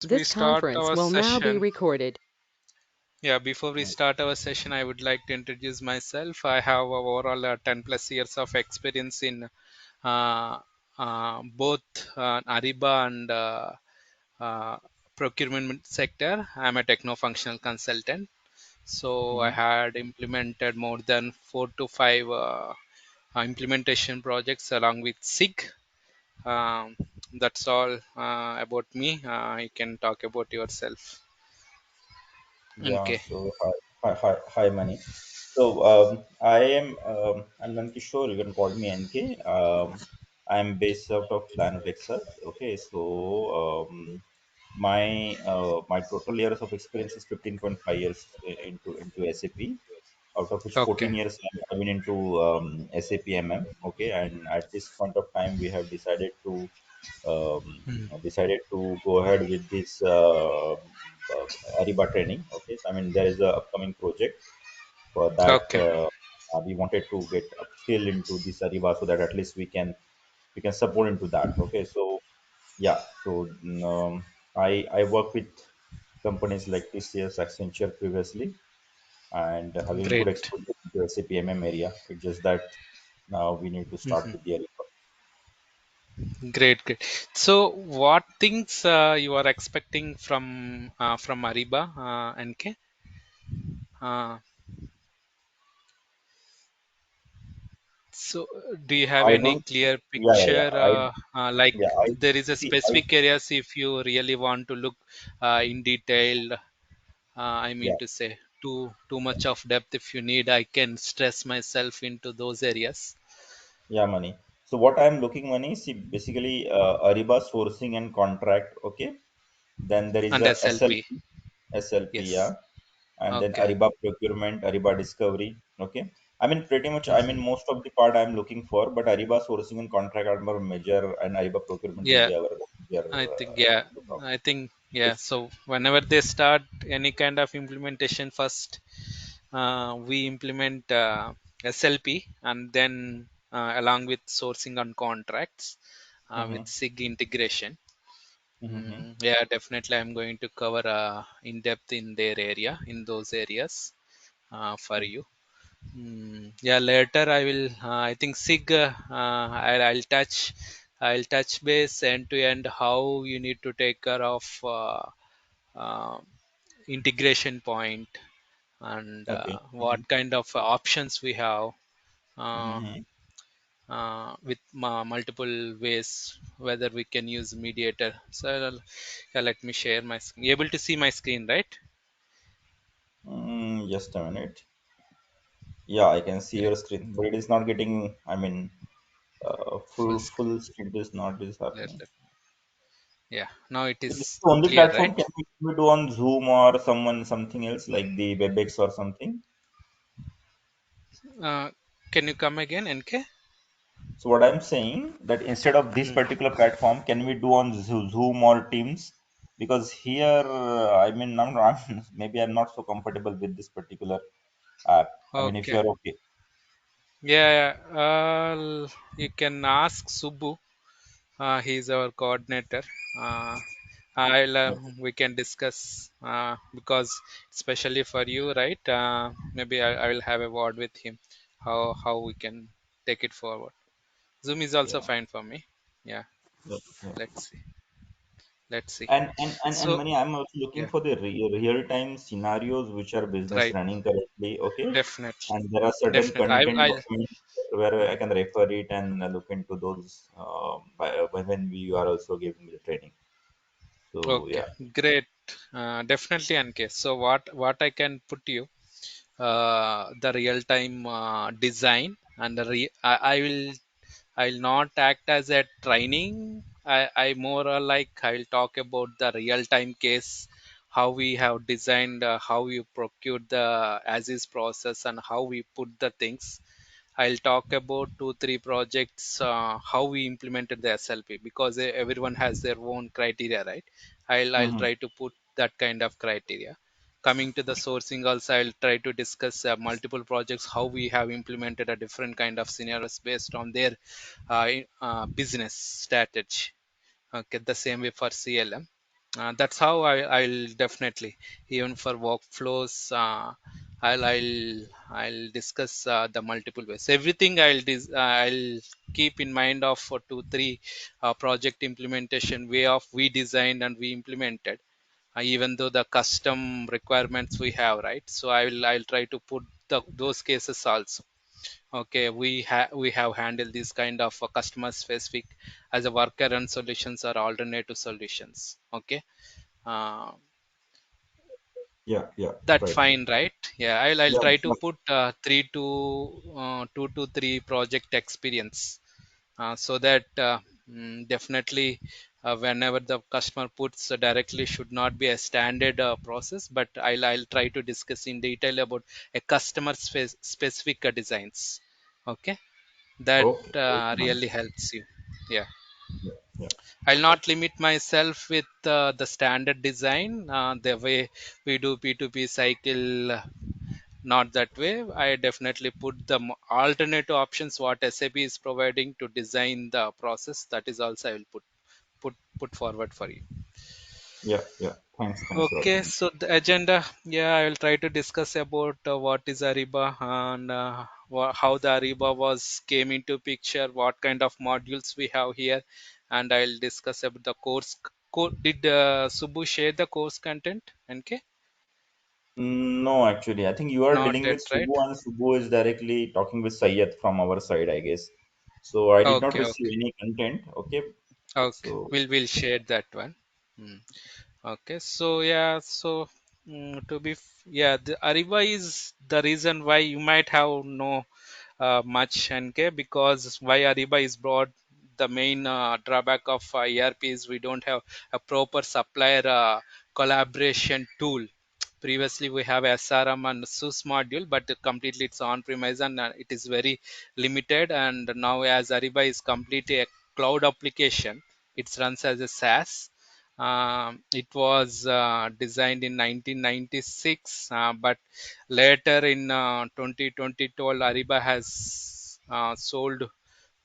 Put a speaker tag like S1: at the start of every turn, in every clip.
S1: We
S2: This
S1: start
S2: conference
S1: our
S2: will now be
S1: session.
S2: recorded.
S1: Yeah, before we start our session, I would like to introduce myself. I have overall 10 plus years of experience in uh, both Ariba and uh, procurement sector. I'm a techno-functional consultant. So I
S3: Mm-hmm.
S1: had implemented more than 4 to 5 implementation projects along with SIG. Um, that's all about me. You can talk about yourself.
S3: Yeah,
S1: Okay.
S3: so hi, Mani. So I'm Nankishore. You can call me NK. I'm based out of Plano, Texas. Okay, so my total years of experience is 15.5 years into SAP, out of which
S1: Okay.
S3: 14 years I've been into SAP MM. Okay, and at this point of time, we have decided to go ahead with this Ariba training. Okay, so I mean there is a upcoming project for that.
S1: Okay.
S3: We wanted to get upskill into this Ariba so that at least we can support into that. Okay, so yeah, so I work with companies like TCS, Accenture previously, and having good
S1: Great.
S3: exposure to SAP MM area. It's just that now we need to start
S1: Mhm.
S3: with the Ariba.
S1: Great, great. So, what things you are expecting from Ariba, NK? Uh, so, do you have
S3: I
S1: any
S3: don't.
S1: clear
S3: Yeah.
S1: picture? Like
S3: Yeah. I
S1: there is a
S3: see. I
S1: specific areas if you really want to look in detail. I mean
S3: Yeah.
S1: to say too much of depth. If you need, I can stress myself into those areas
S3: Yeah, money. So what I'm looking money, see basically Ariba sourcing and contract, okay. Then there is
S1: and
S3: a
S1: SLP.
S3: SLP,
S1: Yes.
S3: yeah, and then
S1: Okay.
S3: Ariba procurement, Ariba discovery, okay. I mean pretty much. I mean
S1: Mhm.
S3: most of the part I'm looking for, but Ariba sourcing and contract are more major, and Ariba procurement will
S1: Yeah.
S3: be our major.
S1: I think yeah.
S3: Topic.
S1: I think yeah. So whenever they start any kind of implementation, first we implement SLP, and then along with sourcing on contracts with
S3: Mm-hmm.
S1: SIG integration.
S3: Mm-hmm.
S1: Yeah, definitely. I'm going to cover in depth in their area, in those areas for you. Yeah, later I will. I think SIG. I'll touch base end to end how you need to take care of uh, integration point and
S3: Okay.
S1: what kind of options we have uh,
S3: Mm-hmm.
S1: with multiple ways whether we can use mediator. So yeah, let me share my screen. You able to see my screen, right?
S3: Just a minute. Yeah, I can see
S1: Great.
S3: your screen, but it is not getting. I mean,
S1: Full
S3: full
S1: screen.
S3: screen is not is happening.
S1: Yeah, now it
S3: So this is
S1: is
S3: the only
S1: clear,
S3: platform.
S1: right?
S3: Can we do on Zoom or something else like the WebEx or something?
S1: uh, can you come again, NK?
S3: So what I'm saying that instead of this
S1: Hmm.
S3: particular platform, can we do on Zoom or Teams? Because here, I mean, maybe I'm not so comfortable with this particular app. I mean, if
S1: Okay.
S3: you're okay,
S1: Yeah, you can ask Subbu. He's our coordinator. Uh, I'll
S3: okay,
S1: we can discuss because especially for you, right? Maybe I will have a word with him how we can take it forward. Zoom is also
S3: yeah,
S1: fine for me. Yeah,
S3: yeah, yeah.
S1: let's see. Let's see.
S3: And
S1: So
S3: money, I'm also looking
S1: yeah,
S3: for the real time scenarios which are business
S1: right.
S3: running currently. Okay,
S1: Definitely,
S3: and there are certain
S1: definitely.
S3: content
S1: I'll
S3: documents where I can refer it and look into those when we are also giving the training. So
S1: okay.
S3: yeah.
S1: Great. Definitely, NK. So what I can put you the real time design and I will I'll not act as a training. I more like I'll talk about the real time case, how we have designed, how we procured the as is process, and how we put the things. I'll talk about two, three projects, how we implemented the SLP because everyone has their own criteria, right? I'll
S3: Mm-hmm.
S1: try to put that kind of criteria. Coming to the sourcing, also I'll try to discuss multiple projects, how we have implemented a different kind of scenarios based on their business strategy. Okay, the same way for CLM. That's how I'll definitely, even for workflows, I'll discuss the multiple ways. Everything I'll keep in mind of for 2 3 project implementation way of we designed and we implemented, even though the custom requirements we have, right? So I'll try to put those cases also. Okay, we have handled this kind of customer specific as a workaround solutions or alternative solutions. Okay, uh,
S3: Yeah,
S1: that
S3: right.
S1: fine, right? Yeah, I'll
S3: Yeah,
S1: try to
S3: but,
S1: put 2 to 3 project experience, so that definitely whenever the customer puts directly should not be a standard process, but I'll try to discuss in detail about a customer specific designs. Okay, that
S3: okay, okay,
S1: really
S3: nice.
S1: helps you. Yeah,
S3: Yeah, yeah,
S1: I'll not limit myself with the standard design, the way we do P2P cycle. Not that way. I definitely put the alternative options what SAP is providing to design the process. That is also I will put forward for you.
S3: yeah. Thanks a lot.
S1: Okay, so the agenda, yeah, I will try to discuss about what is Ariba and how the Ariba was came into picture, what kind of modules we have here, and I'll discuss about the course. Did Subbu share the course content? Okay,
S3: No, actually, I think you are
S1: not
S3: dealing
S1: yet,
S3: with
S1: right?
S3: Subbu, and Subbu is directly talking with Sayed from our side, I guess. So I did not
S1: Okay,
S3: receive
S1: okay,
S3: any content. Okay,
S1: okay.
S3: so
S1: We'll share that one. Hmm. Okay, so yeah, so yeah, the Ariba is the reason why you might have no much NK, because why Ariba is brought. The main drawback of ERP is we don't have a proper supplier collaboration tool. Previously, we have SRM and SUS module, but completely it's on premise and it is very limited. And now, as Ariba is completely a cloud application, it runs as a SaaS. It was designed in 1996, but later in 2022, Ariba has sold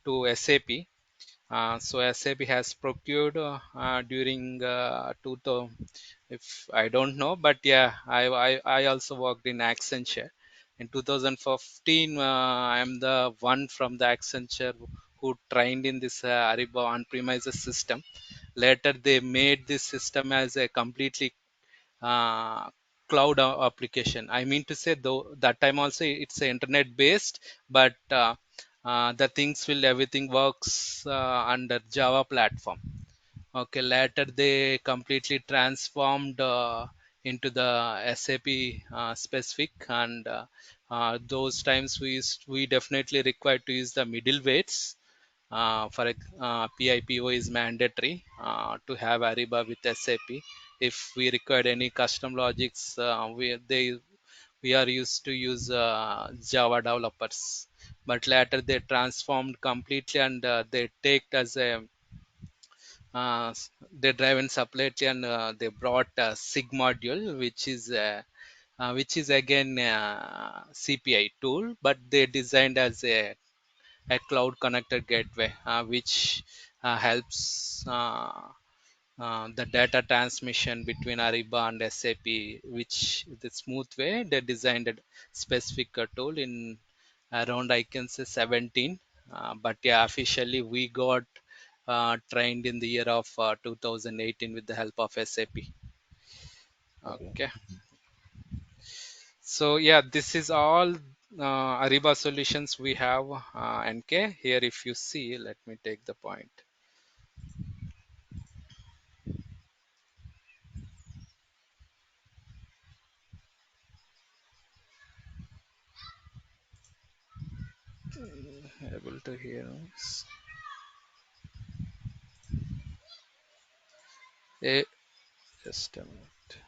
S1: to SAP. So SAP has procured during 2000, if I don't know, but yeah, I also worked in Accenture. In 2015, I am the one from the Accenture who trained in this Ariba on-premises system. Later, they made this system as a completely uh, cloud application. I mean to say, though, that time also it's a internet based, but the things will everything works under Java platform. Okay, later they completely transformed into the SAP specific, and those times we definitely required to use the middleweights. PIPO is mandatory to have Ariba with SAP. If we required any custom logics, we are used to use Java developers. But later they transformed completely, and they take as a they driven separately, and they brought a SIG module, which is again CPI tool, but they designed as a cloud connected gateway, which helps the data transmission between Ariba and SAP, which the smooth way they designed a specific tool in around I can say 17. But yeah, officially we got trained in the year of 2018 with the help of SAP.
S3: okay.
S1: Okay, so yeah, this is all Ariba solutions we have. NK here, if you see, let me take the point. Able to hear us. Eh, just a minute.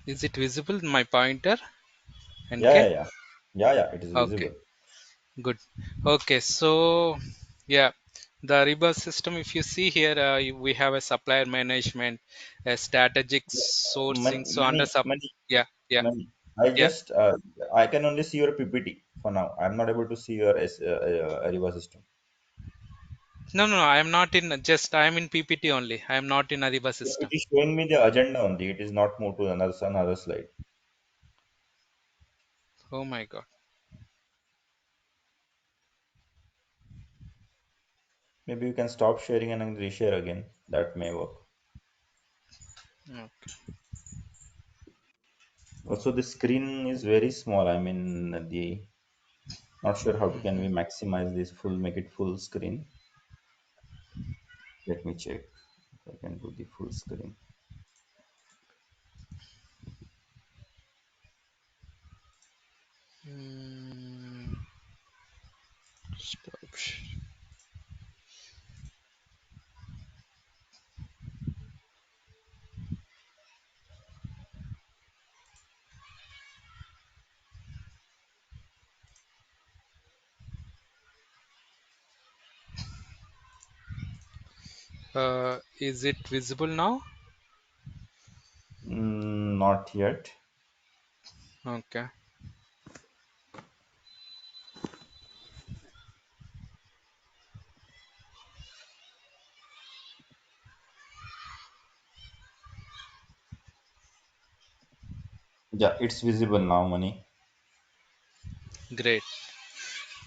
S1: Is it visible, my pointer?
S3: Yeah,
S1: NK?
S3: yeah, yeah, yeah. It is
S1: Okay,
S3: visible.
S1: good. Okay, so yeah, the Ariba system, if you see here, we have a supplier management, a strategic
S3: Yeah,
S1: sourcing. So under sub,
S3: money,
S1: yeah, yeah,
S3: money. I
S1: yeah.
S3: just I can only see your PPT for now. I'm not able to see your Ariba system.
S1: No, no, no. I am not in. Just I am in PPT only. I am not in Ariba
S3: It
S1: system.
S3: is showing me the agenda only. It is not moved to another slide.
S1: Oh my God.
S3: Maybe you can stop sharing and then reshare again. That may work.
S1: Okay.
S3: Also, the screen is very small. I mean, the not sure how to can we maximize this full, make it full screen. Let me check if I can do the full screen.
S1: Mm, stop. Is it visible now?
S3: Not yet.
S1: Okay.
S3: Yeah, it's visible now, Money.
S1: Great.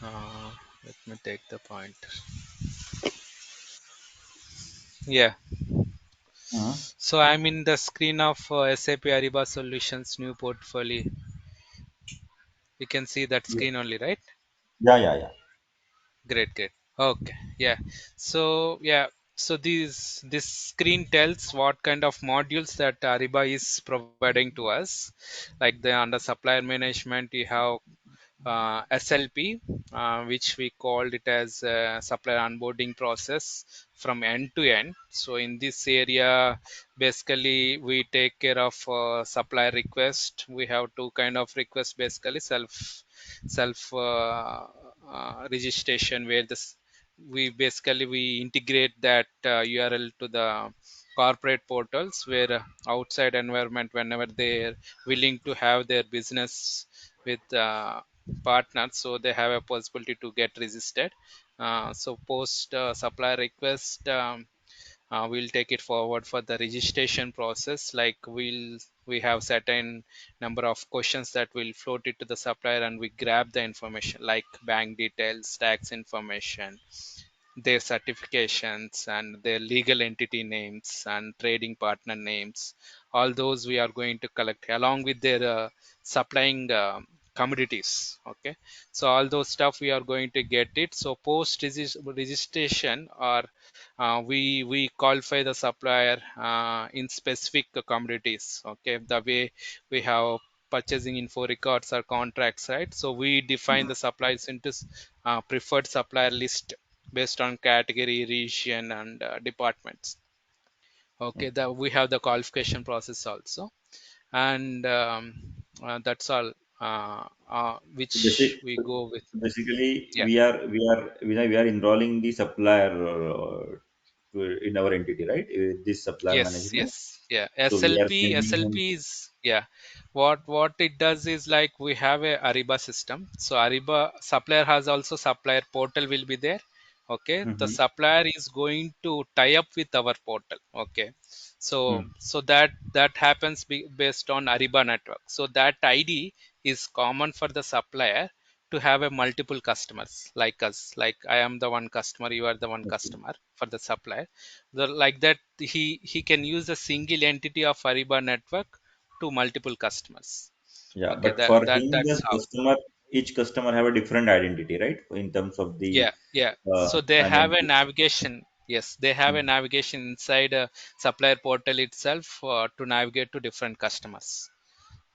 S1: Uh, Let me take the point. Yeah.
S3: Mhm.
S1: So I'm in the screen of SAP Ariba Solutions new portfolio. You can see that
S3: Yeah,
S1: screen only, right?
S3: yeah.
S1: Great, great. Okay, yeah. So yeah, so this screen tells what kind of modules that Ariba is providing to us. Like the under supplier management, you have SLP, which we called it as supplier onboarding process from end to end. So in this area, basically we take care of supplier request. We have two kind of requests, basically self registration, where this we basically we integrate that URL to the corporate portals, where outside environment, whenever they're willing to have their business with partners, so they have a possibility to get registered. So post supplier request, we'll take it forward for the registration process. Like we have certain number of questions that will float it to the supplier, and we grab the information like bank details, tax information, their certifications, and their legal entity names and trading partner names. All those we are going to collect along with their supplying commodities. Okay, so all those stuff we are going to get it. So post registration, or we qualify the supplier in specific commodities. Okay, the way we have purchasing info records or contracts, right? So we define the suppliers into preferred supplier list based on category, region, and departments. Okay,
S3: Okay.
S1: that we have the qualification process also, and that's all.
S3: So,
S1: Which we go with.
S3: basically,
S1: Yeah.
S3: we are enrolling the supplier in our entity, right? This supplier
S1: Yes,
S3: management.
S1: yes, yeah.
S3: So we are
S1: SLP,
S3: sending him.
S1: SLP is, yeah. What it does is, like, we have a Ariba system. So Ariba supplier has also supplier portal will be there. Okay, the
S3: Mhm.
S1: supplier is going to tie up with our portal. Okay, so
S3: Hmm.
S1: that happens based on Ariba network. So that ID is common for the supplier to have a multiple customers like us. Like I am the one customer, you are the one
S3: Okay.
S1: customer for the supplier. Like that, he can use a single entity of Ariba network to multiple customers.
S3: Yeah,
S1: Okay,
S3: but for him,
S1: that's how.
S3: each customer have a different identity, right? In terms of
S1: Yeah,
S3: the
S1: yeah. So they have a
S3: identity.
S1: navigation. Yes, they have a
S3: Hmm.
S1: navigation inside a supplier portal itself to navigate to different customers.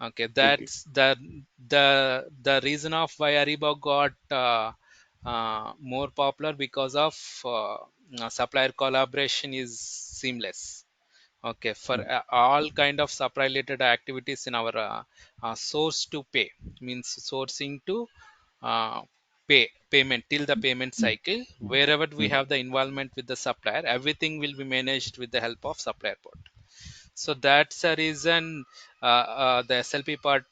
S1: Okay,
S3: Okay.
S1: that's the reason of why Ariba got more popular, because of supplier collaboration is seamless. Okay, for
S3: Hmm.
S1: all kind of supply related activities in our source to pay, means sourcing to payment till the payment
S3: Hmm.
S1: cycle,
S3: Hmm.
S1: wherever we
S3: Hmm.
S1: have the involvement with the supplier, everything will be managed with the help of supplier portal. So that's a reason the SLP part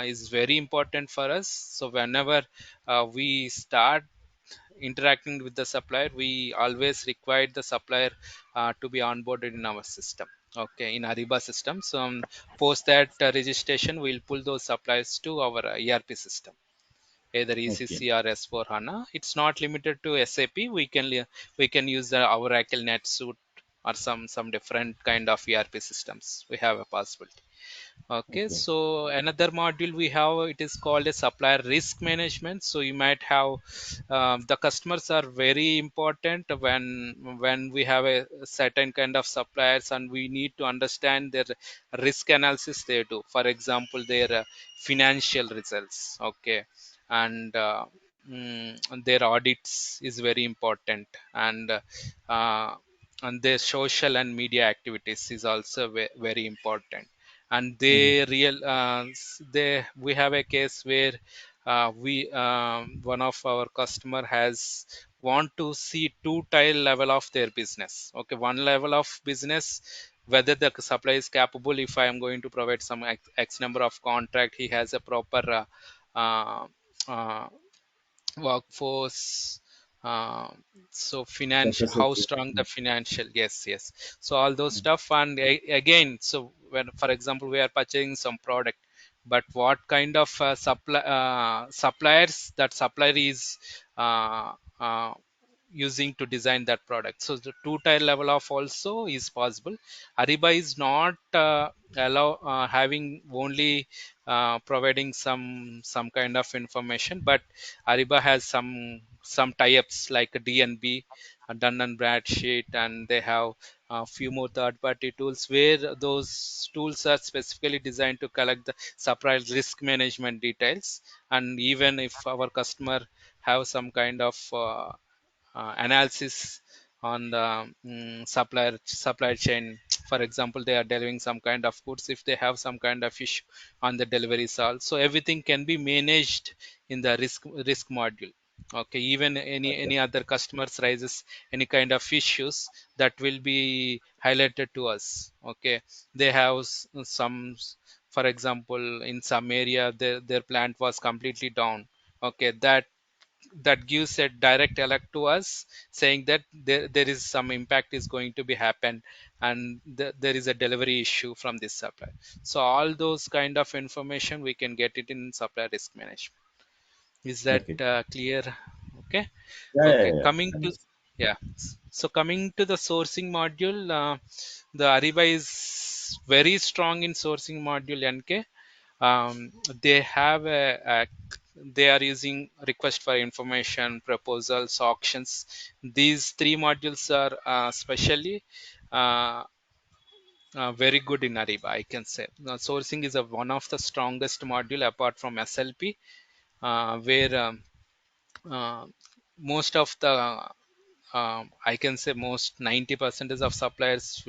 S1: is very important for us. So whenever we start interacting with the supplier, we always require the supplier to be onboarded in our system, okay, in Ariba system. So post that registration, we'll pull those suppliers to our ERP system, either
S3: Okay.
S1: ECC or S4 HANA. It's not limited to SAP. We can use the Oracle NetSuite or some different kind of ERP systems. We have a possibility. Okay,
S3: Okay.
S1: so another module we have, it is called a supplier risk management. So you might have the customers are very important when we have a certain kind of suppliers, and we need to understand their risk analysis they do. For example, their financial results, okay, and their audits is very important, uh, and their social and media activities is also very important. And
S3: Mhm.
S1: they real they we have a case where we one of our customer has want to see two tile level of their business, okay, one level of business, whether the supply is capable. If I am going to provide some x number of contract, he has a proper uh, uh, workforce, uh, so financial, how
S3: Capacity.
S1: strong the financial, yes, yes. So all those stuff. And again, so when for example we are purchasing some product, but what kind of suppliers that supplier is uh, uh, using to design that product. So the two tier level of also is possible. Ariba is not allow having only providing some kind of information, but Ariba has some tie-ups like a DNB, a Dun and Bradstreet, and they have a few more third-party tools where those tools are specifically designed to collect the supplier risk management details. And even if our customer have some kind of analysis on the supply chain, for example they are delivering some kind of goods, if they have some kind of issue on the delivery side, so everything can be managed in the risk module, okay. Even
S3: Okay.
S1: any other customers raises any kind of issues, that will be highlighted to us, okay. They have some, for example, in some area their plant was completely down, okay, that gives a direct alert to us saying that there is some impact is going to be happen, and there is a delivery issue from this supplier. So all those kind of information we can get it in supply risk management. Is that
S3: Okay.
S1: clear? Okay.
S3: Yeah, yeah,
S1: Okay,
S3: yeah, yeah.
S1: coming to, yeah, so coming to the sourcing module, the Ariba is very strong in sourcing module, NK. They have they are using request for information, proposals, auctions. These three modules are specially uh, very good in Ariba, I can say. Sourcing is one of the strongest module apart from SLP, where uh, most of the I can say most 90% of suppliers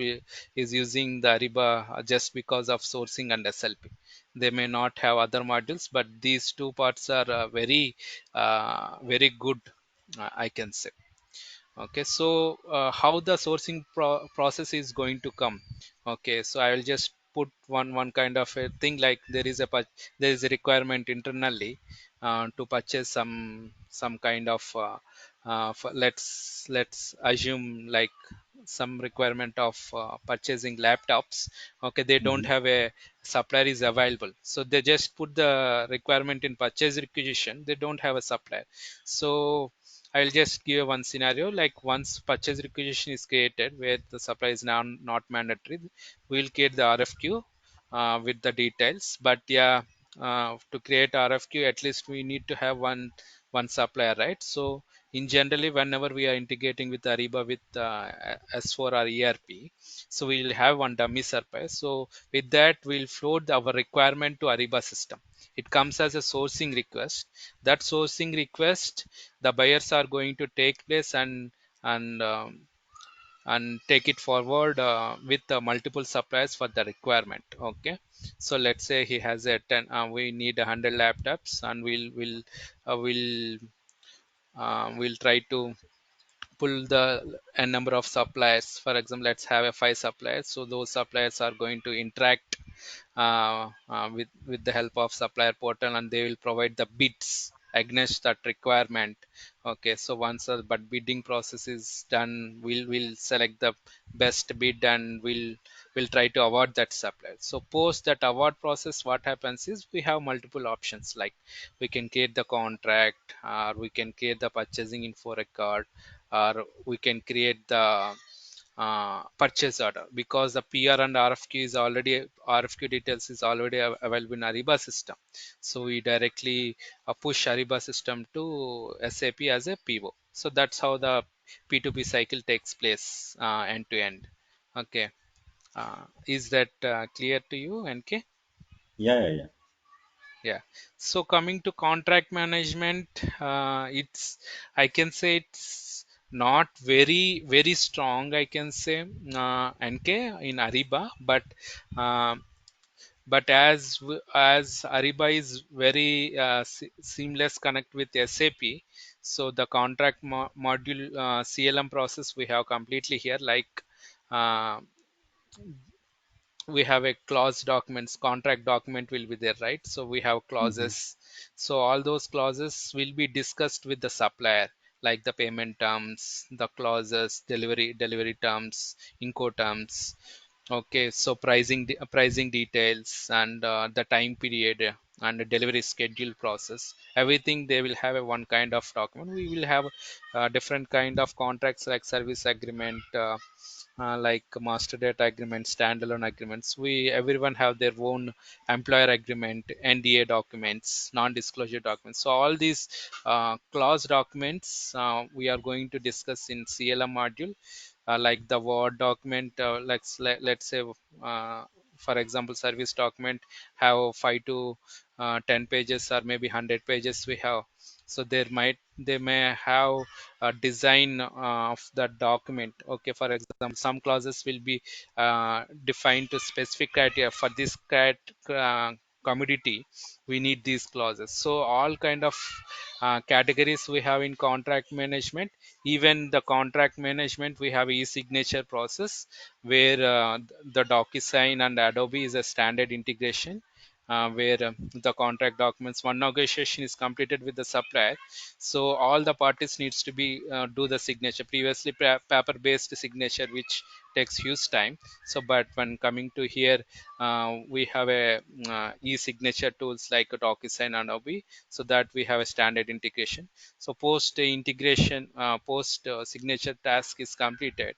S1: is using the Ariba just because of sourcing and SLP. They may not have other modules, but these two parts are very good, I can say. Okay, so how the sourcing process is going to come? Okay, so I will just put one kind of a thing, like there is a requirement internally to purchase some kind of let's assume like some requirement of purchasing laptops. Okay, they don't
S3: Mhm.
S1: have a supplier is available, so they just put the requirement in purchase requisition, they don't have a supplier. So I'll just give one scenario, like once purchase requisition is created where the supply is now not mandatory, we'll create the RFQ with the details. But yeah, to create RFQ, at least we need to have one supplier, right? So in generally, whenever we are integrating with Ariba with S4 or ERP, so we'll have one dummy supplier. So with that, we'll float our requirement to Ariba system. It comes as a sourcing request. That sourcing request, the buyers are going to take place and and take it forward with multiple suppliers for the requirement, okay. So let's say he has a 10, we need 100 laptops, and we'll try to pull the a number of suppliers. For example, let's have a 5 suppliers, so those suppliers are going to interact with the help of supplier portal, and they will provide the bids. against that requirement. Okay, so once the but bidding process is done, we'll select the best bid and we'll try to award that supplier. So post that award process, what happens is we have multiple options, like we can create the contract, or we can create the purchasing info record, or we can create the purchase order, because the PR and RFQ details is already available in Ariba system. So we directly push Ariba system to SAP as a PO. So that's how the P2P cycle takes place end to end. Okay. Is that clear to you, NK?
S3: Yeah, yeah, yeah.
S1: Yeah. So coming to contract management, it's I can say it's not very strong. I can say NK in Ariba, um, but as Ariba is very seamless connect with SAP, so the contract module CLM process we have completely here. Like uh, we have a clause documents, contract document will be there, right? So we have
S3: Hmm.
S1: clauses. So all those clauses will be discussed with the supplier, like the payment terms, the clauses, delivery terms, inco terms. Okay, so pricing details, and the time period, and the delivery schedule process, everything they will have a one kind of document. We will have different kind of contracts, like service agreement, like master data agreement, standalone agreements. We everyone have their own employer agreement, NDA documents, non-disclosure documents. So all these clause documents we are going to discuss in CLM module, like the Word document. Let's say, uh, for example, service document have 5 to 10 pages, or maybe 100 pages we have. So they may have a design of the document. Okay, for example, some clauses will be defined to specific criteria. For this uh, commodity, we need these clauses. So all kind of categories we have in contract management. Even the contract management, we have e-signature process, where the DocuSign and Adobe is a standard integration, where the contract documents, one negotiation is completed with the supplier, so all the parties needs to be do the signature. Previously paper based signature, which takes huge time. So but when coming to here, we have a e-signature tools like DocuSign and Adobe, so that we have a standard integration. So post integration, post signature task is completed,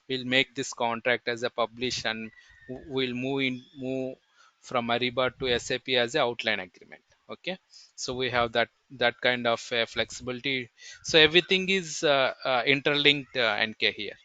S1: we'll make this contract as a publish, and we'll move from Ariba to SAP as a outline agreement. Okay, so we have that kind of flexibility. So everything is interlinked, NK here.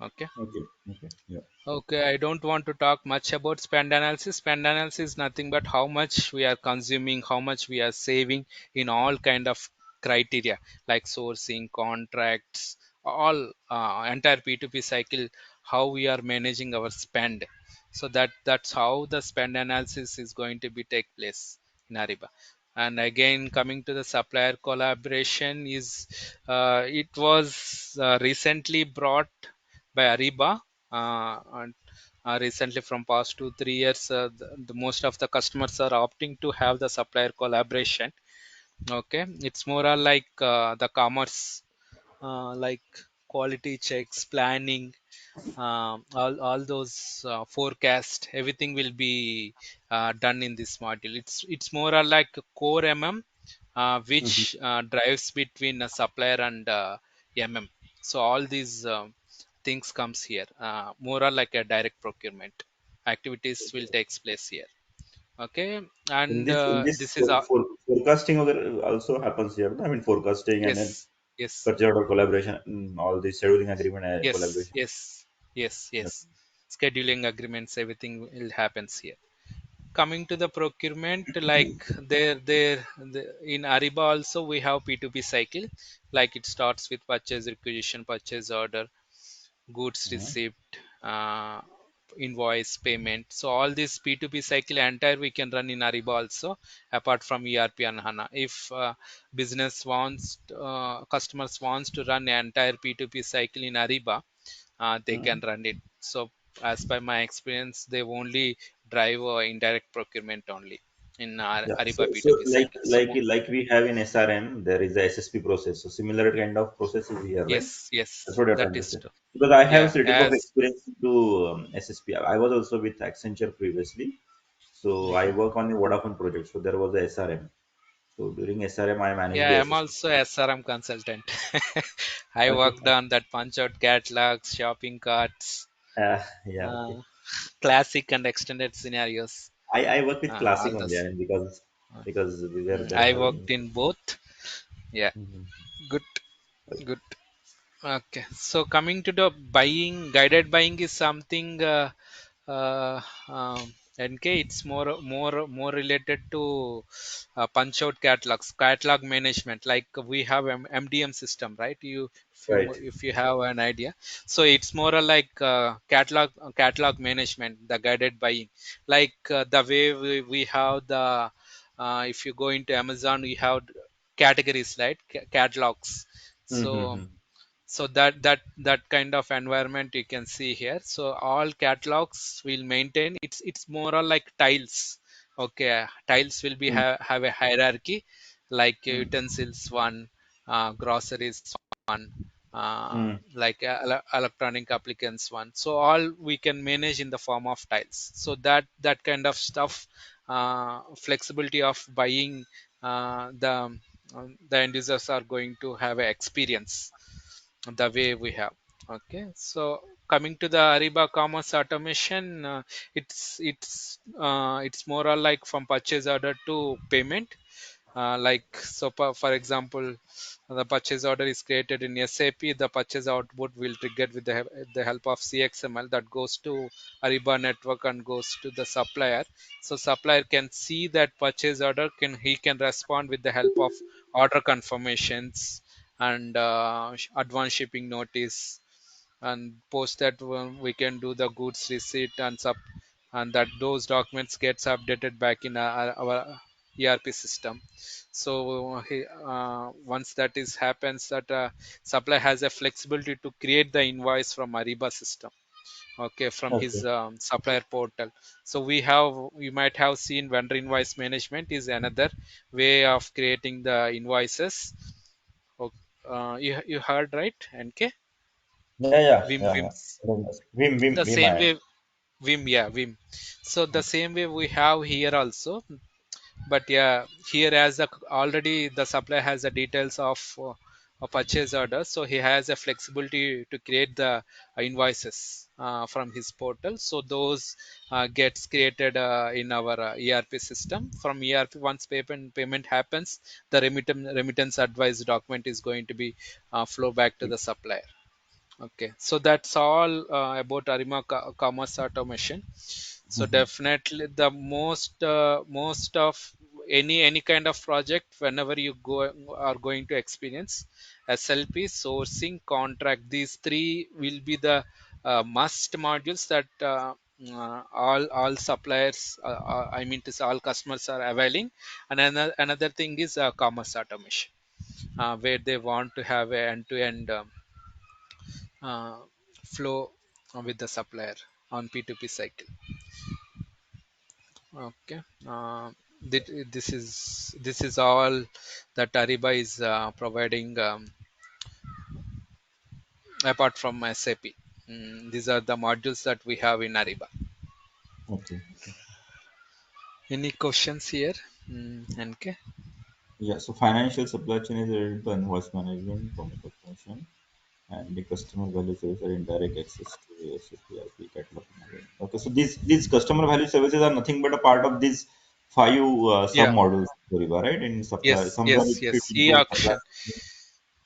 S1: Okay.
S3: Okay, okay, yeah.
S1: Okay, I don't want to talk much about spend analysis. Spend analysis is nothing but how much we are consuming, how much we are saving in all kind of criteria, like sourcing, contracts, all entire P2P cycle, how we are managing our spend. So that's how the spend analysis is going to be take place in Ariba. And again, coming to the supplier collaboration is it was recently brought by Ariba, and recently from past 2 3 years, the most of the customers are opting to have the supplier collaboration. Okay, it's more like the commerce, like quality checks, planning, all those forecast, everything will be done in this module. It's more like a core
S3: Hmm.
S1: which drives between a supplier and So all these things comes here, more or like a direct procurement activities will takes place here. Okay,
S3: In
S1: and
S3: this
S1: this is
S3: forecasting also happens here. I mean, forecasting and then
S1: yes, yes,
S3: purchase order collaboration, all the scheduling agreement
S1: yes,
S3: collaboration.
S1: yes, yes,
S3: Yeah.
S1: yes. Scheduling agreements, everything will happens here. Coming to the procurement, like in Ariba also we have P2P cycle, like it starts with purchase requisition, purchase order, goods
S3: Mhm.
S1: receipt, uh, invoice payment. So all this P2P cycle entire we can run in Ariba also, apart from ERP and HANA. If business wants customers wants to run the entire P2P cycle in Ariba, they can
S3: Mhm.
S1: run it. So as per my experience, they only drive indirect procurement only. in
S3: Yeah.
S1: Ariba
S3: So
S1: P2P
S3: like
S1: cycle. So
S3: like we have in SRM, there is a SSP process. So similar kind of process is here, right?
S1: yes, yes,
S3: That's what I have to
S1: that is
S3: understand.
S1: true.
S3: Because I have
S1: Yeah,
S3: a little of
S1: as
S3: experience to SSP. I was also with Accenture previously. So I
S1: mhm.
S3: work on the Vodafone project. So there was a SRM. So during SRM, I managed the
S1: Yeah, I'm
S3: SSP.
S1: also SRM consultant. I
S3: Okay.
S1: worked on that punch out catalogs, shopping carts,
S3: Yeah. Okay.
S1: uh, classic and extended scenarios.
S3: I work with Classic
S1: All
S3: only. I
S1: those.
S3: mean, because we were there
S1: I
S3: having.
S1: worked in both. Yeah,
S3: Mhm.
S1: good, good. Okay, so coming to the buying, guided buying is something. Uh, NK, it's more related to punch out catalogs, catalog management. Like we have MDM system, right?
S3: Right.
S1: If you have an idea, so it's more like catalog management, the guided buying. Like the way we have the if you go into Amazon, we have categories, right? Catalogs. So
S3: Mm-hmm.
S1: that kind of environment you can see here. So all catalogs will maintain, it's more or like tiles. Okay, tiles will be have a hierarchy, like utensils one, groceries one,
S3: Mm-hmm.
S1: like electronic applicants one. So all we can manage in the form of tiles. So that kind of stuff, flexibility of buying, the end users are going to have a experience the way we have. Okay, so coming to the Ariba commerce automation, it's more or like from purchase order to payment. Like so, for example, the purchase order is created in SAP. The purchase output will trigger with the help of CXML that goes to Ariba network and goes to the supplier. So supplier can see that purchase order, can he can respond with the help of order confirmations and advance shipping notice, and post that one, we can do the goods receipt and sub, and that those documents gets updated back in our ERP system. So once that is happens, that supply has a flexibility to create the invoice from Ariba system. Okay, from his
S3: Okay.
S1: supplier portal. So you might have seen vendor invoice management is another way of creating the invoices. Okay, you heard right, NK?
S3: Yeah, yeah,
S1: Vim
S3: yeah,
S1: Vim.
S3: yeah. Vim,
S1: The
S3: Vim,
S1: same
S3: I.
S1: way Vim, yeah, Vim. So the same way we have here also, but yeah, here as already the supplier has the details of a purchase order, so he has a flexibility to create the invoices from his portal. So those gets created in our ERP system. From ERP, once payment happens, the remittance advice document is going to be flow back to the supplier. Okay, so that's all about Arima commerce automation. So
S3: Mhm.
S1: definitely the most of any kind of project, whenever you go are going to experience SLP, sourcing, contract, these three will be the must modules that all suppliers, I mean to say all customers are availing. And another thing is commerce automation, where they want to have a end-to-end uh, flow with the supplier on P2P cycle. Okay. This is all that Ariba is providing, apart from SAP. These are the modules that we have in Ariba.
S3: Okay.
S1: Any questions here? NK?
S3: Yeah. So financial supply chain is related to invoice management, promo automation, and the customer value service are indirect access to the SAP ERP catalog management. Okay. So these customer value services are nothing but a part of these five sub
S1: Yeah.
S3: modules, right? In supply,
S1: Yes.
S3: somewhere
S1: Yes.
S3: it fit
S1: Yes.
S3: into supply.
S1: E-auction.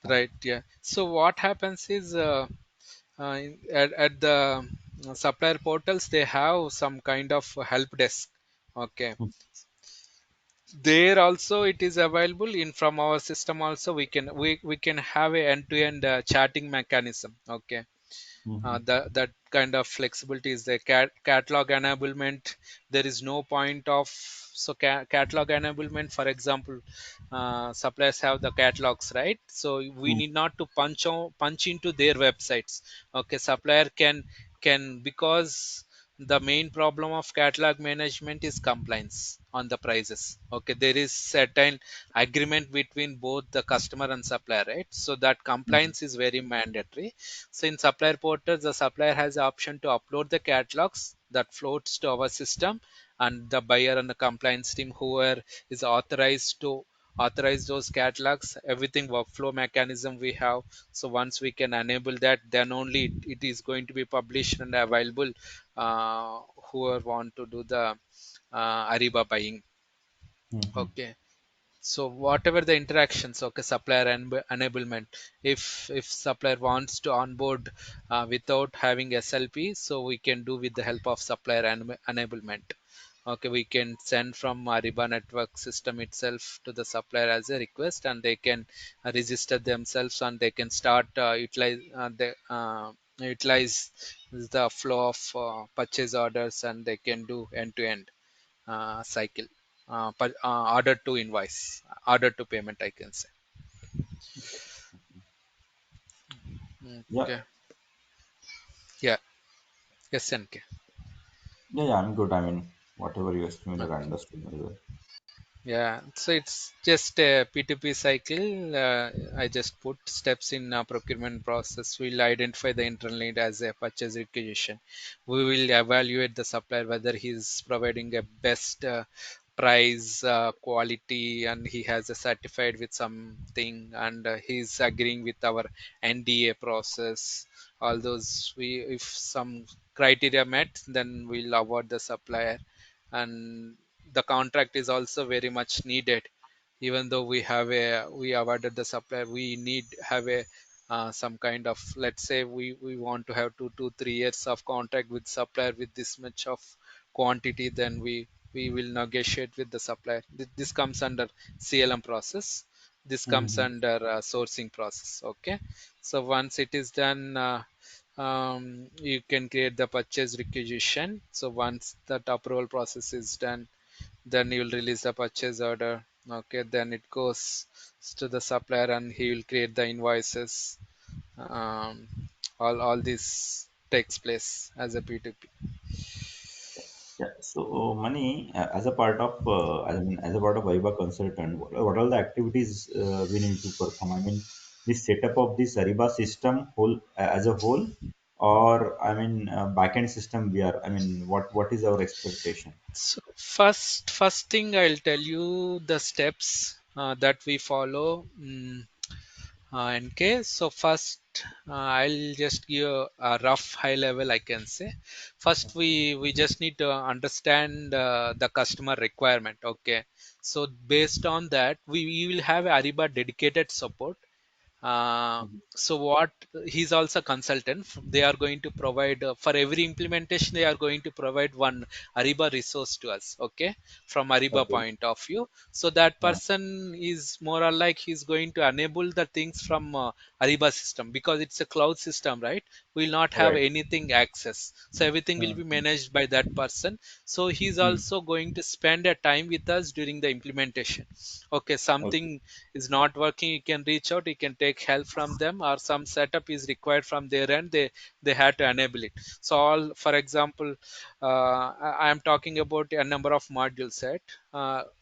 S1: Right. Yeah. So what happens is, at the supplier portals, they have some kind of help desk. Okay, there also it is available in from our system also. We can have a end-to-end chatting mechanism. Okay,
S3: Mm-hmm.
S1: that kind of flexibility is the catalog enablement. There is no point of, so catalog enablement, for example, suppliers have the catalogs, right? So we need not to punch into their websites. Okay, supplier can, because the main problem of catalog management is compliance on the prices. Okay, there is certain agreement between both the customer and supplier, right? So that
S3: Mhm.
S1: compliance is very mandatory. So in supplier portals, the supplier has the option to upload the catalogs that floats to our system, and the buyer and the compliance team, whoever is authorized to authorize those catalogs, everything workflow mechanism we have. So once we can enable that, then only it is going to be published and available, whoever want to do the Ariba buying.
S3: Mhm.
S1: Okay. So whatever the interactions, okay, supplier enablement. If supplier wants to onboard without having SLP, so we can do with the help of supplier enablement. Okay, we can send from Ariba network system itself to the supplier as a request, and they can register themselves, and they can start utilize the flow of purchase orders, and they can do end to end cycle, order to invoice, order to payment, I can say.
S3: Yeah,
S1: Okay. Yeah. Yes, NK.
S3: yeah, I'm good. I mean, whatever you explained, I
S1: Okay.
S3: understood very well.
S1: Yeah, so it's just a P2P cycle. I just put steps in procurement process. We'll identify the internal need as a purchase requisition. We will evaluate the supplier whether he's providing a best price, quality, and he has a certified with something, and he's agreeing with our NDA process. All those, we if some criteria met, then we'll award the supplier. And the contract is also very much needed. Even though we awarded the supplier, we need have a some kind of, let's say we want to have 2 to 3 years of contract with supplier with this much of quantity, then we will negotiate with the supplier. This comes under CLM process. This comes
S3: Mhm.
S1: under sourcing process. Okay, so once it is done, you can create the purchase requisition. So once that approval process is done, then you will release the purchase order. Okay, then it goes to the supplier, and he will create the invoices. um, all this takes place as a P2P.
S3: Yeah. So, Money, as a part of, I mean, as a part of Ariba consultant, what are the activities we need to perform? I mean, the setup of this Ariba system whole as a whole, or I mean, backend system we are. I mean, what is our expectation?
S1: So first thing I'll tell you the steps that we follow. NK. So first, I'll just give a rough high level, I can say. First, we just need to understand the customer requirement. Okay. So based on that, we will have Ariba dedicated support.
S3: Mhm.
S1: So what, he's also consultant. They are going to provide for every implementation, they are going to provide one Ariba resource to us. Okay, from Ariba
S3: Okay.
S1: point of view. So that
S3: Uh,
S1: person is more or like he's going to enable the things from Ariba system, because it's a cloud system, right? Will not have
S3: right.
S1: anything access, so everything will be
S3: Mm-hmm.
S1: managed by that person. So he's also going to spend a time with us during the implementation. Okay,
S3: Okay.
S1: something is not working, you can reach out, you can take help from them, or some setup is required from their end, they had to enable it. So all, for example, I am talking about a number of modules set.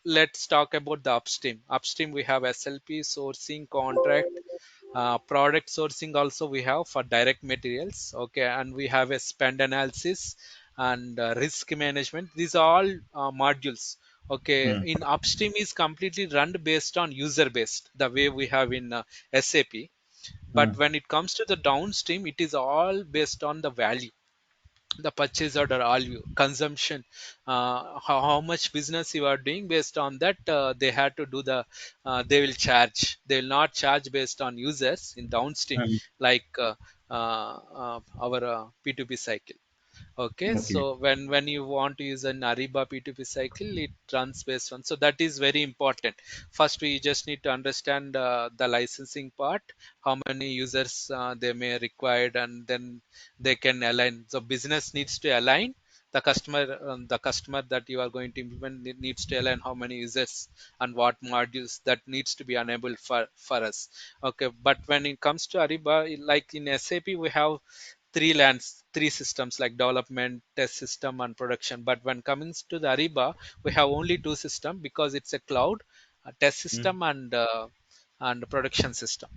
S1: Let's talk about the upstream. We have SLP, sourcing, contract, product sourcing also we have for direct materials. Okay, and we have a spend analysis and risk management. These are all modules. Okay,
S3: Mm.
S1: in upstream is completely run based on user based, the way we have in SAP. But
S3: Mm.
S1: when it comes to the downstream, it is all based on the value, the purchase order, all you consumption, how much business you are doing. Based on that, they had to do the they will charge, they will not charge based on users in downstream,
S3: Mm.
S1: like our P2P cycle. Okay,
S3: Okay.
S1: so when you want to use an Ariba P2P cycle, it runs based on. So that is very important. First, we just need to understand the licensing part, how many users they may required, and then they can align. So business needs to align. The customer that you are going to implement needs to align how many users and what modules that needs to be enabled for us. Okay, but when it comes to Ariba, like in SAP, we have three systems like development, test system, and production. But when comes to the Ariba, we have only two systems because it's a cloud, a test
S3: Hmm.
S1: system and production system.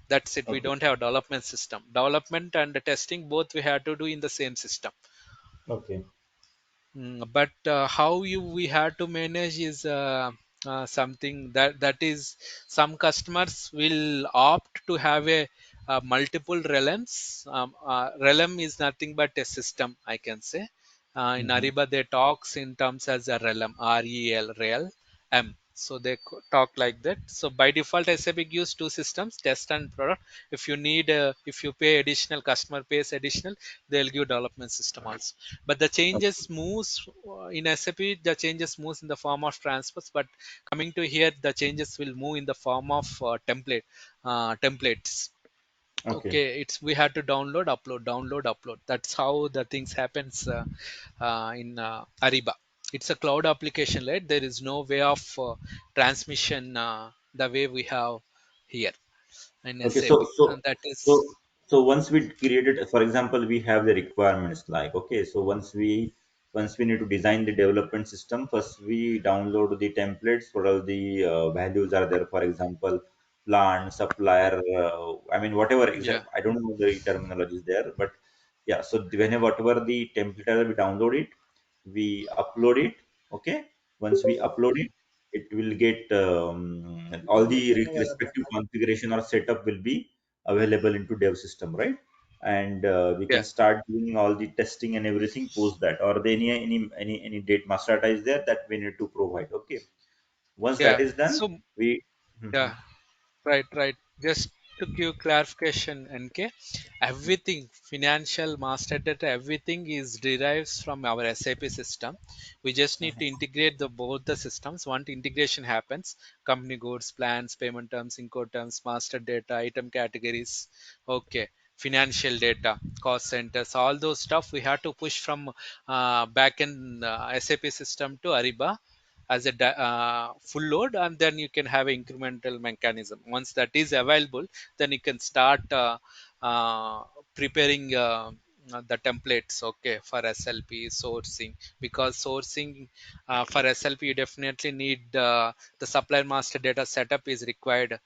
S1: That's it. We
S3: Okay.
S1: don't have development system. Development and the testing both we have to do in the same system.
S3: Okay.
S1: But how you we have to manage is something that is some customers will opt to have a multiple realms. Realm is nothing but a system, I can say. In
S3: Hmm.
S1: Ariba they talks in terms as a realm, rel m, so they talk like that. So by default SAP gives two systems, test and product. If you need if you pay additional, customer pays additional, they'll give development system also. But the changes
S3: Okay.
S1: moves in SAP, the changes moves in the form of transfers. But coming to here, the changes will move in the form of templates.
S3: Okay.
S1: Okay, it's we had to download, upload, download, upload. That's how the things happens in Ariba. It's a cloud application, right? There is no way of transmission the way we have here in
S3: Okay,
S1: SAP,
S3: so so
S1: and that is
S3: so so once we created, for example, we have the requirements like, okay, so once we need to design the development system, first we download the templates for all the values are there. For example, plant, supplier, I mean whatever
S1: yeah,
S3: exact, I don't know the terminology is there, but yeah. So whenever whatever the template are, we download it, we upload it. Okay, once we upload it, it will get all the respective configuration or setup will be available into dev system, right? And we
S1: yeah,
S3: can start doing all the testing and everything post that, or the any date master data is there that we need to provide. Okay, once that
S1: yeah.
S3: is done,
S1: So
S3: we. Mhm.
S1: yeah, right, right. Just to give clarification, NK, everything financial master data, everything is derives from our SAP system. We just need to integrate the both the systems. Once integration happens, company goods, plans, payment terms, incoterms, master data, item categories, okay, financial data, cost centers, all those stuff we have to push from backend SAP system to Ariba as a full load, and then you can have an incremental mechanism. Once that is available, then you can start uh, preparing the templates, okay, for SLP sourcing. Because sourcing for SLP, you definitely need the supplier master data setup is required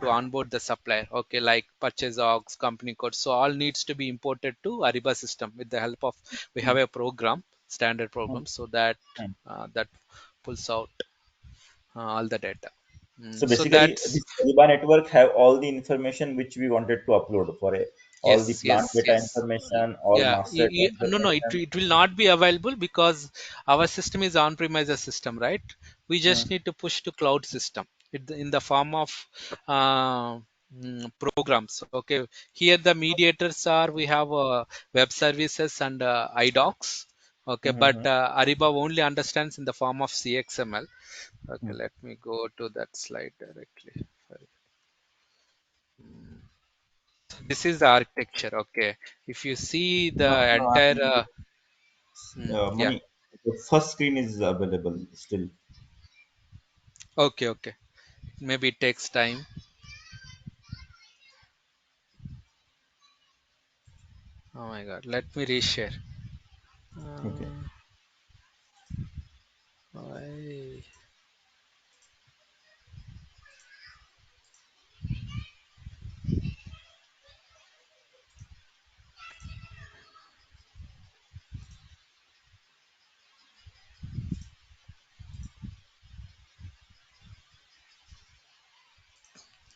S1: to onboard the supplier, okay, like purchase orgs, company code. So all needs to be imported to Ariba system with the help of, we have a program, standard program, so that
S3: Mhm.
S1: that pulls out all the data.
S3: So
S1: So
S3: basically,
S1: that's
S3: this Ariba network have all the information which we wanted to upload for all the
S1: yes,
S3: plant
S1: yes,
S3: data
S1: yes.
S3: information, all
S1: Yeah,
S3: master data
S1: no, no,
S3: information.
S1: it will not be available because our system is on-premises system, right? We
S3: Hmm.
S1: just need to push to cloud system in the form of programs. Okay, here the mediators are, we have web services and idocs. Okay, but
S3: Hmm.
S1: Ariba only understands in the form of CXML. Okay,
S3: Hmm.
S1: let me go to that slide directly. This is the architecture. Okay, if you see
S3: No,
S1: the
S3: no,
S1: entire yeah,
S3: money. The first screen is available still.
S1: okay, okay, maybe it takes time. Oh my god, let me reshare.
S3: Okay.
S1: uh, I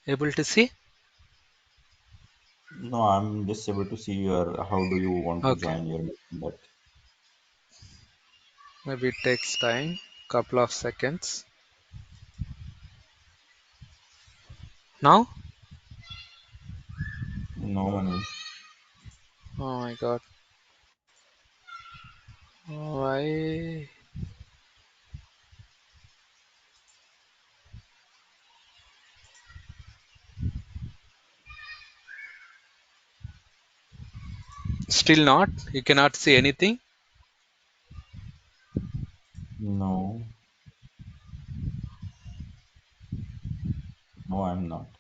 S1: able to see.
S3: No, I'm just able to see your how do you want to
S1: Okay,
S3: join your that.
S1: maybe it takes time, couple of seconds. Now,
S3: No money.
S1: oh my god, why still not, you cannot see anything.
S3: No, no, I'm not.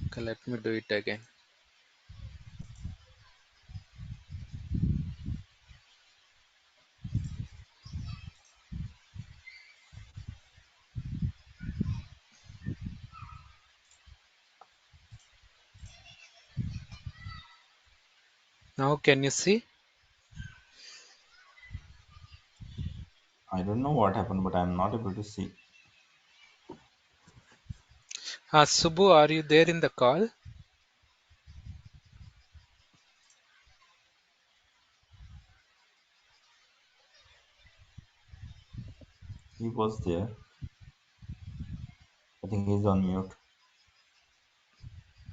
S1: Okay, let me do it again. Now can you see?
S3: I don't know what happened, but I'm not able to see.
S1: Subbu, are you there in the call?
S3: He was there. I think he's on mute.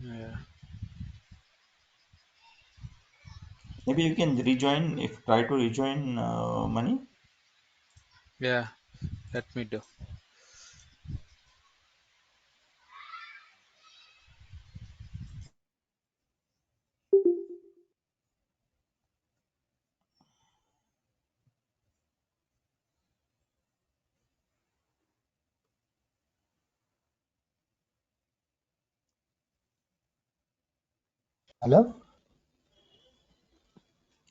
S1: Yeah.
S3: Maybe you can rejoin if try to rejoin money.
S1: Yeah. Let me do.
S2: Hello?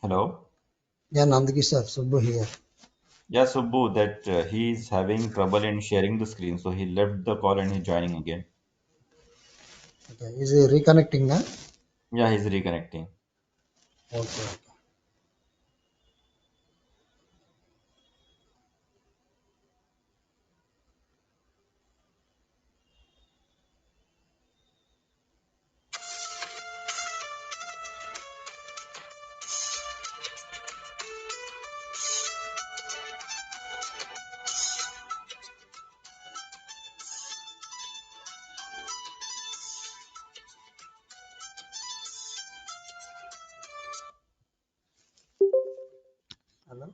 S3: Hello.
S2: Yeah, Nandakishore, Subbu here.
S3: Yeah, Subbu, that he's having trouble in sharing the screen, so he left the call and he's joining again.
S2: Okay. Is he reconnecting now?
S3: Yeah, he's reconnecting.
S2: Okay. Hello?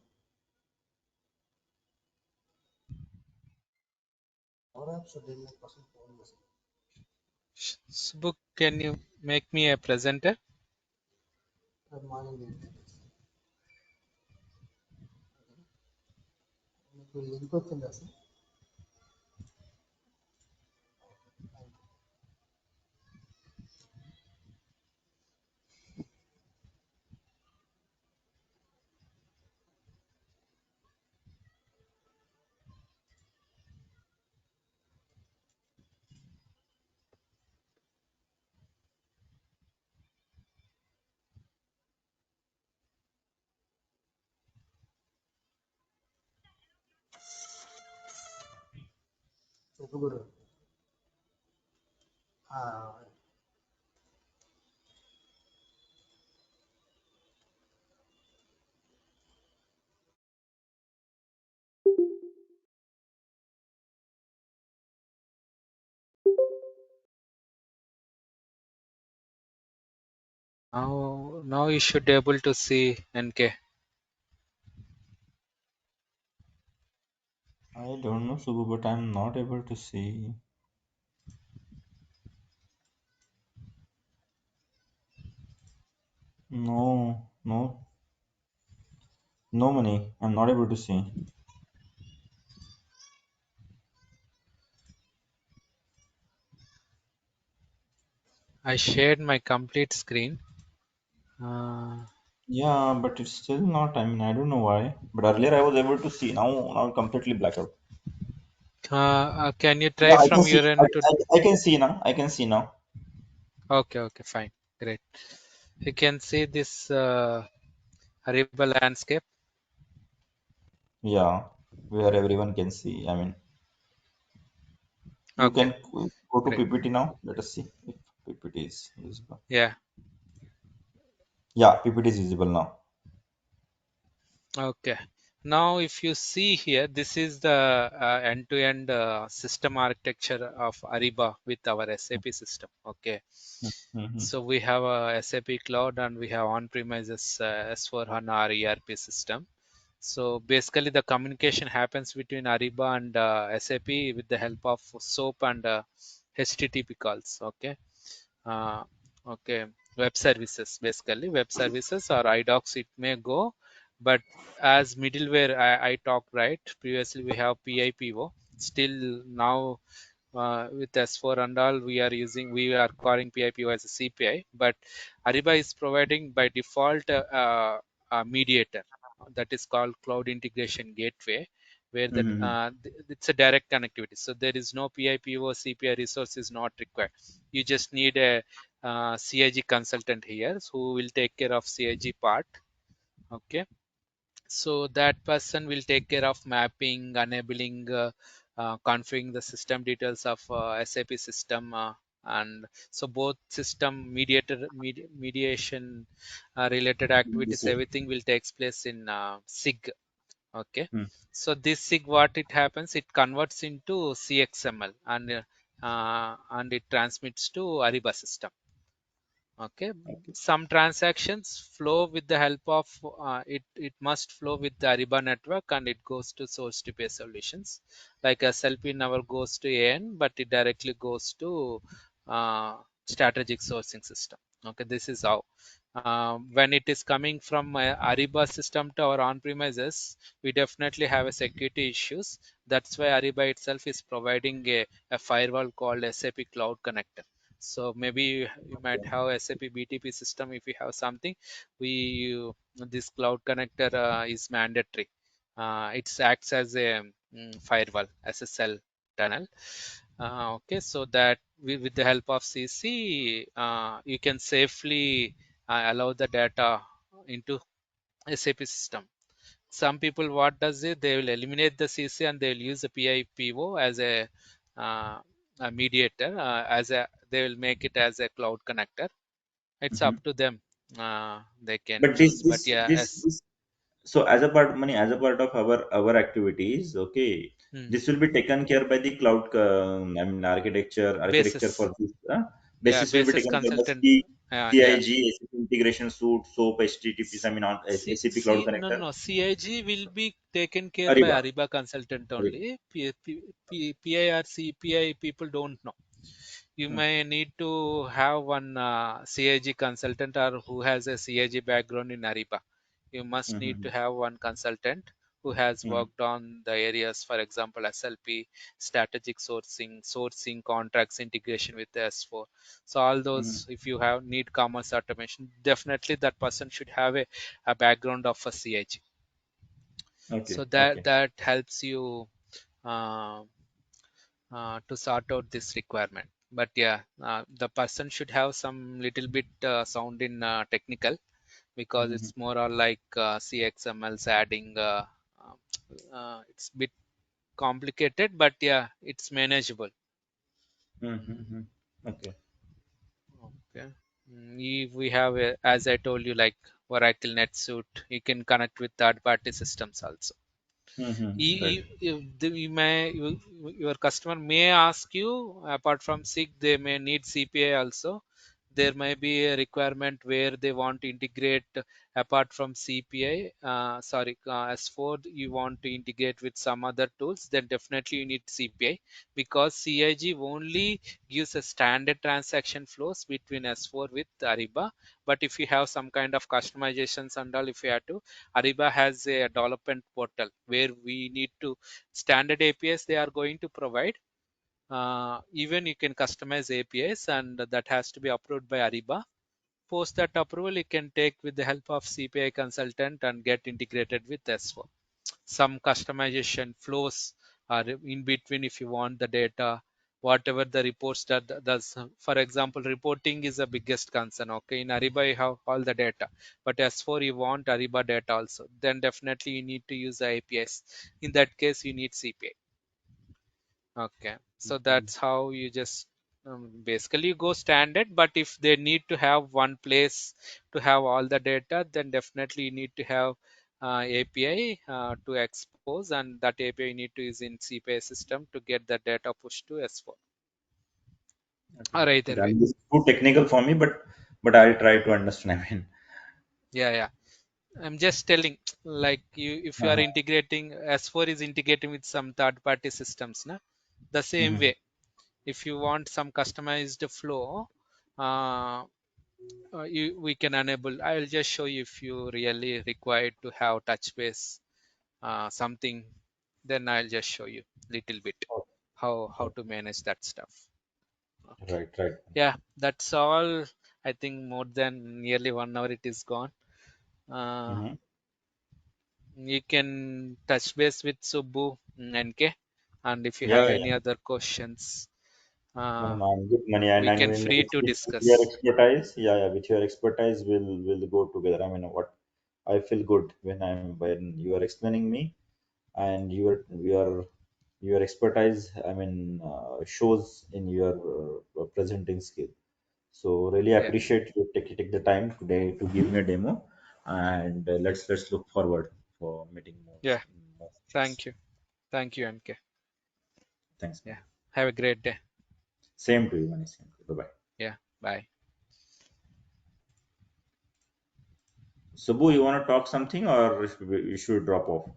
S2: Or apps are doing a person phone message.
S1: Subbu, can you make me a presenter?
S2: Good morning. మీకు link వచ్చిందా sir? చెప్పు గురు.
S1: Now you should be able to see NK.
S3: I don't know, Subbu, but I'm not able to see. No, no, no money. I'm not able to see.
S1: I shared my complete screen. Uh,
S3: Yeah, but it's still not. I mean, I don't know why. But earlier I was able to see. Now completely blackout.
S1: can you
S3: Yeah,
S1: try
S3: I can
S1: from
S3: see.
S1: your
S3: I,
S1: end to?
S3: I can see now. I can see now.
S1: Okay, okay, fine, great. You can see this Ariba landscape.
S3: Yeah, where everyone can see. I mean, you
S1: Okay,
S3: can go to
S1: great.
S3: PPT now. Let us see if PPT is visible.
S1: Yeah.
S3: Yeah, PPT is visible now.
S1: Okay. Now, if you see here, this is the end-to-end system architecture of Ariba with our SAP system. Okay.
S3: Mm-hmm.
S1: So we have a SAP cloud and we have on-premises S/4HANA or ERP system. So basically, the communication happens between Ariba and SAP with the help of SOAP and HTTP calls. Okay. Uh, okay, web services, basically web services or idocs it may go, but as middleware I talked right previously we have PIPO. Still now with S4 and all we are calling PIPO as a CPI, but Ariba is providing by default a mediator that is called Cloud Integration Gateway, where
S3: Mm-hmm.
S1: it's a direct connectivity. So there is no PIPO CPI resource is not required. You just need CIG consultant here who will take care of CIG part. Okay, so that person will take care of mapping, enabling, configuring the system details of SAP system, and so both system mediation related activities,
S3: This is.
S1: everything will take place in SIG. Okay,
S3: Hmm.
S1: so this SIG, what it happens, it converts into CXML, and it transmits to Ariba system. Okay,
S3: Okay.
S1: some transactions flow with the help of it must flow with the Ariba network, and it goes to source to pay solutions. Like SLP never goes to AN, but it directly goes to strategic sourcing system. Okay, this is how. When it is coming from Ariba system to our on-premises, we definitely have a security issues. That's why Ariba itself is providing a firewall called SAP Cloud Connector. So maybe you might have SAP BTP system. If you have something, this cloud connector is mandatory. It acts as a firewall, SSL tunnel. Okay, so that with the help of CC, you can safely allow the data into SAP system. Some people, what does it, they will eliminate the CC and they will use the PIPO as uh, a mediator, as a they will make it as a cloud connector. It's
S3: Mhm.
S1: up to them. They can
S3: But
S1: choose, but yeah, as
S3: this so as a part money as a part of our activities, okay,
S1: hmm,
S3: this will be taken care by the cloud. I mean architecture
S1: basis,
S3: for this
S1: yeah,
S3: basis will be
S1: basis
S3: taken care by
S1: consultant, yeah.
S3: CIG, SAP integration suite, SOAP, HTTPs. I mean on SAP Cloud
S1: No,
S3: Connector,
S1: no, CIG will be taken care by
S3: Ariba.
S1: Ariba consultant
S3: Ariba.
S1: only. PIRC, PI people don't know. You
S3: Hmm.
S1: may need to have one CIG consultant or who has a CIG background in Ariba. You must need
S3: Hmm.
S1: to have one consultant who has
S3: Hmm.
S1: worked on the areas, for example, SLP, strategic sourcing, contracts, integration with the S4. So all
S3: Hmm.
S1: those, if you have need commerce automation, definitely that person should have a background of a CIG. So
S3: Okay.
S1: that
S3: Okay.
S1: that helps you uh, to sort out this requirement. But yeah, the person should have some little bit sound in technical, because
S3: Hmm.
S1: it's more or like CXMLs adding. It's bit complicated, but yeah, it's manageable.
S3: Hmm. Okay.
S1: Okay. If we have, as I told you, like Oracle NetSuite, you can connect with third-party systems also.
S3: Right.
S1: Your customer may ask you, apart from SIG, they may need CPI also. There may be a requirement where they want to integrate, apart from CPI, S4, you want to integrate with some other tools, then definitely you need CPI, because CIG only gives a standard transaction flows between S4 with Ariba. But if you have some kind of customizations and all, if you have to, Ariba has a development portal where we need to standard APIs they are going to provide. Even you can customize APIs, and that has to be approved by Ariba. Post that approval, you can take with the help of CPI consultant and get integrated with S4. Some customization flows are in between if you want the data, whatever the reports that does. For example, reporting is the biggest concern. Okay, in Ariba you have all the data, but S4 you want Ariba data also, then definitely you need to use the APIs. In that case you need CPI. Okay, so that's how you just basically you go standard. But if they need to have one place to have all the data, then definitely you need to have API to expose, and that API you need to use in CPI system to get the data pushed to S4
S3: Okay.
S1: or either
S3: Okay. I
S1: way.
S3: mean, this is too technical for me, but I'll try to understand. I mean.
S1: Yeah, yeah. I'm just telling, like you, if you are
S3: Uh-huh.
S1: integrating, S4 is integrating with some third-party systems, na? The same
S3: Hmm.
S1: way, if you want some customized flow, uh, we can enable. I'll just show you if you really require to have touch base something, then I'll just show you little bit how to
S3: Okay.
S1: manage that stuff. Okay,
S3: Right. Right.
S1: yeah, that's all. I think more than nearly 1 hour it is gone. uh,
S3: Hmm.
S1: you can touch base with Subbu, NK, and if you have
S3: Yeah.
S1: any
S3: Yeah.
S1: other questions,
S3: No, no,
S1: uh,
S3: no, I'm good money, and
S1: we
S3: I
S1: can
S3: mean
S1: free to
S3: with your
S1: discuss.
S3: expertise, yeah, yeah, with your expertise, will go together. I mean, what I feel good when you are explaining me, and your expertise. I mean, shows in your presenting skill. So really
S1: Yeah,
S3: appreciate you take the time today to give me a demo, and let's look forward for meeting more.
S1: yeah.
S3: more.
S1: Thank you. Thank you, MK.
S3: Thanks,
S1: Yeah.
S3: man.
S1: Have a great day.
S3: Same to you, man. Same to you. Bye bye.
S1: Yeah. Bye.
S3: Subbu, you want to talk something, or you should drop off?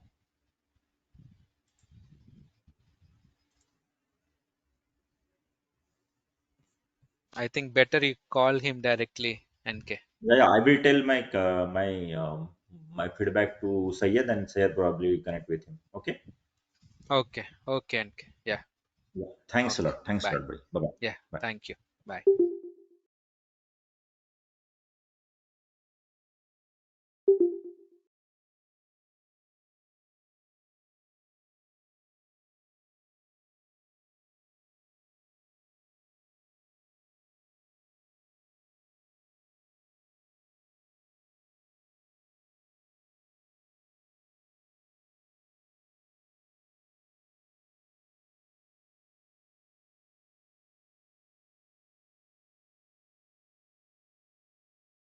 S1: I think better you call him directly, NK.
S3: Yeah, yeah. I will tell my feedback to Sayed, and Sayed probably will connect with him. Okay.
S1: Okay. Okay, NK. Yeah.
S3: Yeah. Thanks a
S1: Okay.
S3: lot. Thanks a
S1: Bye.
S3: lot, buddy. Bye
S1: Yeah.
S3: bye.
S1: Thank you. Bye.